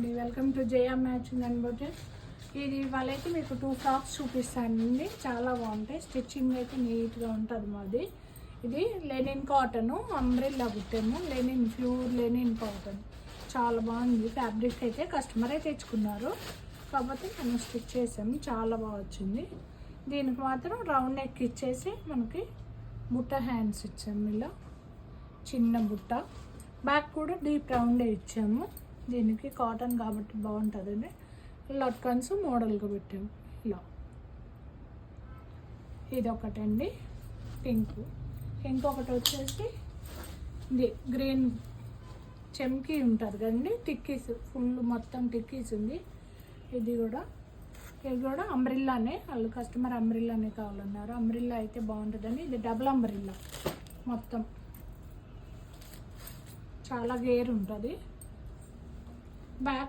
Welcome to Jaya matching and boutique. ఇది ఇవాళైతే మీకు 2 frocks చూపిస్తానండి. చాలా బాగుంటాయి. స్టిచ్చింగ్ అయితే నీట్గా ఉంటుంది మాది. ఇది లెనిన్ కాటన్ అంబ్రెల్లా కుట్టాము. లెనిన్ ప్యూర్ లెనిన్ కాటన్ చాలా బాగుంది. ఫ్యాబ్రిక్ అయితే కస్టమరే తెచ్చుకున్నారు, కాకపోతే మనం స్టిచ్ చేసాము. చాలా బాగా వచ్చింది. దీనికి మాత్రం రౌండ్ నెక్ ఇచ్చేసి మనకి బుట్ట హ్యాండ్స్ ఇచ్చాము. ఇలా చిన్న బుట్ట, బ్యాక్ కూడా డీప్ రౌండే ఇచ్చాము. దీనికి కాటన్ కాబట్టి బాగుంటుందని లట్కన్స్ మోడల్గా పెట్టాము. ఇలా ఇది ఒకటండి పింక్. ఇంకొకటి వచ్చేసి ఇది గ్రీన్ చెమ్కీ ఉంటుంది కదండి, టిక్కీస్ ఫుల్ మొత్తం టిక్కీస్ ఉంది. ఇది కూడా అంబ్రిల్లానే, వాళ్ళు కస్టమర్ అంబ్రిల్లానే కావాలన్నారు. అంబ్రిల్లా అయితే బాగుంటుందని ఇది డబుల్ అంబ్రిల్లా. మొత్తం చాలా గేర్ ఉంటుంది. బ్యాక్